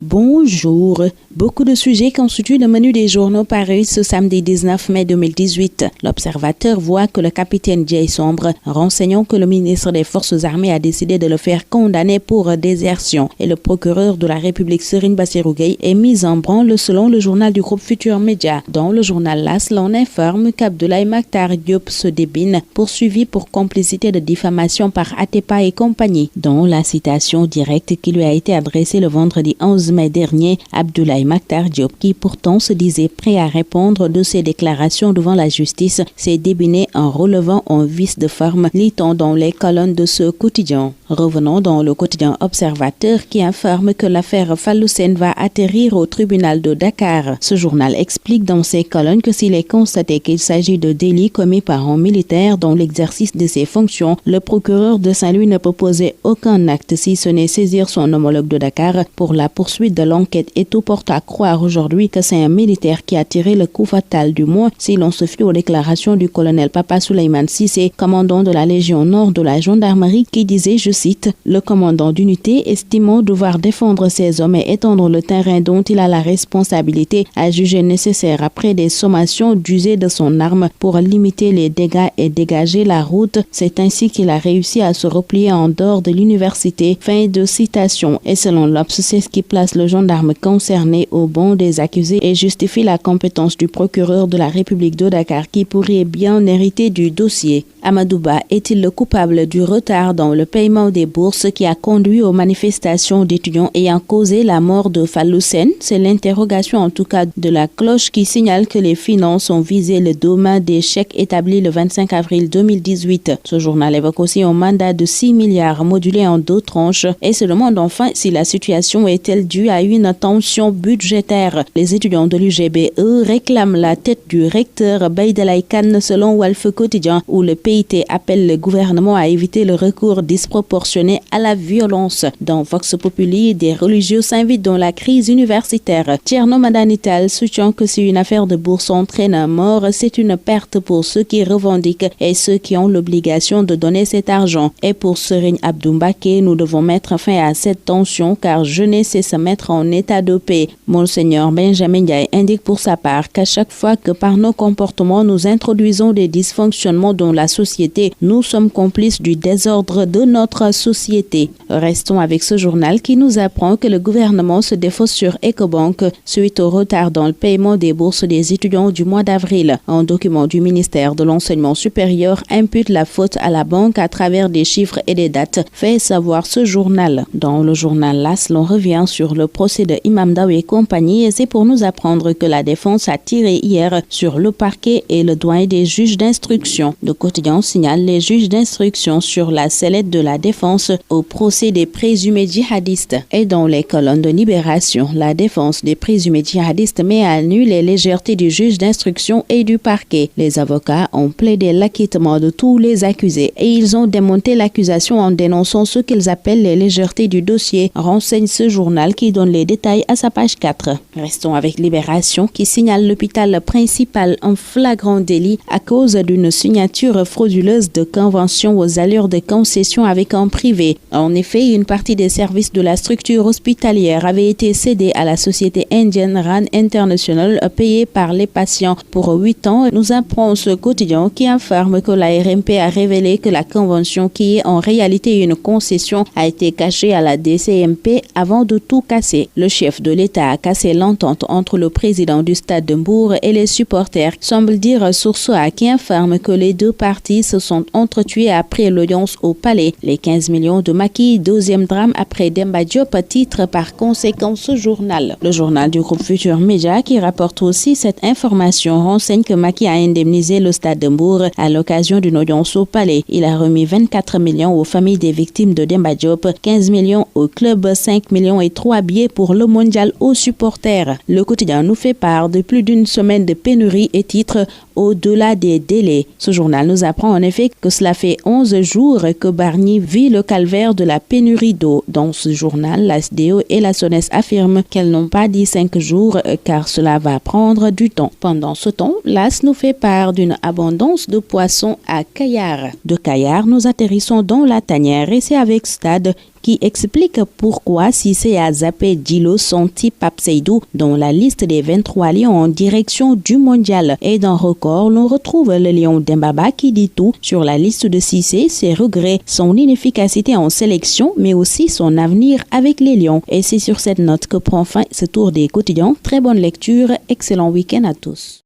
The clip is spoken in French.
Bonjour. Beaucoup de sujets constituent le menu des journaux parus ce samedi 19 mai 2018. L'Observateur voit que le capitaine Jay sombre, renseignant que le ministre des Forces armées a décidé de le faire condamner pour désertion et le procureur de la République Serigne Bassirou Gueye est mis en branle selon le journal du groupe Futur Média. Dans le journal L'As, l'on informe qu'Abdoulaye Makhtar Diop se débine, poursuivi pour complicité de diffamation par Atepa et compagnie. Dans la citation directe qui lui a été adressée le vendredi 11 mai dernier, Abdoulaye Makhtar Diop, qui pourtant se disait prêt à répondre de ses déclarations devant la justice, s'est débiné en relevant un vice de forme, lit-on dans les colonnes de ce quotidien. Revenons dans le quotidien Observateur qui informe que l'affaire Fallou Sène va atterrir au tribunal de Dakar. Ce journal explique dans ses colonnes que s'il est constaté qu'il s'agit de délits commis par un militaire dans l'exercice de ses fonctions, le procureur de Saint-Louis ne peut poser aucun acte si ce n'est saisir son homologue de Dakar pour la poursuite de l'enquête, et tout porte à croire aujourd'hui que c'est un militaire qui a tiré le coup fatal, du moins si l'on se fie aux déclarations du colonel Papa Souleymane Cissé, commandant de la Légion Nord de la gendarmerie, qui disait, je cite, « Le commandant d'unité, estimant devoir défendre ses hommes et étendre le terrain dont il a la responsabilité, a jugé nécessaire après des sommations d'user de son arme pour limiter les dégâts et dégager la route. C'est ainsi qu'il a réussi à se replier en dehors de l'université. » Fin de citation. Et selon l'Obs, c'est ce qui place le gendarme concerné au banc des accusés et justifie la compétence du procureur de la République de Dakar qui pourrait bien hériter du dossier. Amadou Ba est-il le coupable du retard dans le paiement des bourses qui a conduit aux manifestations d'étudiants ayant causé la mort de Fallou Sène? C'est l'interrogation en tout cas de la cloche qui signale que les finances ont visé le domaine des chèques établis le 25 avril 2018. Ce journal évoque aussi un mandat de 6 milliards modulé en 2 tranches et se demande enfin si la situation est-elle due à une tension budgétaire. Les étudiants de l'UGBE réclament la tête du recteur Baïdalaï Kane selon Walf Quotidien, où le PIT appelle le gouvernement à éviter le recours disproportionné à la violence. Dans Vox Populi, des religieux s'invitent dans la crise universitaire. Tierno Madanital soutient que si une affaire de bourse entraîne un mort, c'est une perte pour ceux qui revendiquent et ceux qui ont l'obligation de donner cet argent. Et pour Serigne Abdou Mbacké, nous devons mettre fin à cette tension car jeûner c'est se mettre en état de paix. Monseigneur Benjamin Ndiaye indique pour sa part qu'à chaque fois que par nos comportements nous introduisons des dysfonctionnements dans la société, nous sommes complices du désordre de notre société. Restons avec ce journal qui nous apprend que le gouvernement se défausse sur Ecobank suite au retard dans le paiement des bourses des étudiants du mois d'avril. Un document du ministère de l'Enseignement supérieur impute la faute à la banque à travers des chiffres et des dates, fait savoir ce journal. Dans le journal L'As, l'on revient sur le procès de Imam Ndao et compagnie et c'est pour nous apprendre que la défense a tiré hier sur le parquet et le doyen des juges d'instruction. Le quotidien signale les juges d'instruction sur la sellette de la défense au procès des présumés djihadistes. Et dans les colonnes de Libération, la défense des présumés djihadistes met à nu les légèretés du juge d'instruction et du parquet. Les avocats ont plaidé l'acquittement de tous les accusés et ils ont démonté l'accusation en dénonçant ce qu'ils appellent les légèretés du dossier, renseigne ce journal qui donne les détails à sa page 4. Restons avec Libération qui signale l'hôpital principal en flagrant délit à cause d'une signature frauduleuse de convention aux allures de concession avec un privé. En effet, une partie des services de la structure hospitalière avait été cédée à la société indienne RAN International payée par les patients pour 8 ans. Nous apprend ce quotidien qui informe que la RMP a révélé que la convention, qui est en réalité une concession, a été cachée à la DCMP avant de tout casser. Le chef de l'État a cassé l'entente entre le président du stade de Mbour et les supporters, semble dire Source A, qui informe que les deux parties se sont entretuées après l'audience au palais. Les 15 millions de Macky, deuxième drame après Demba Diop, titre par conséquent ce journal. Le journal du groupe Futur Média qui rapporte aussi cette information renseigne que Macky a indemnisé le stade de Mbour à l'occasion d'une audience au palais. Il a remis 24 millions aux familles des victimes de Demba Diop, 15 millions au club, 5 millions et 3 billets pour le mondial aux supporters. Le quotidien nous fait part de plus d'une semaine de pénurie et titre au-delà des délais. Ce journal nous apprend en effet que cela fait 11 jours que Bargny vit le calvaire de la pénurie d'eau. Dans ce journal, la SDO et la SONES affirment qu'elles n'ont pas dit 5 jours car cela va prendre du temps. Pendant ce temps, l'AS nous fait part d'une abondance de poissons à Kayar. De Kayar, nous atterrissons dans la tanière et c'est avec Stade qui explique pourquoi Cissé a zappé Djilo Santi Pape Seydou dans la liste des 23 lions en direction du mondial. Et dans Record, l'on retrouve le lion Dembaba qui dit tout sur la liste de Cissé, ses regrets, son inefficacité en sélection, mais aussi son avenir avec les lions. Et c'est sur cette note que prend fin ce tour des quotidiens. Très bonne lecture, excellent week-end à tous.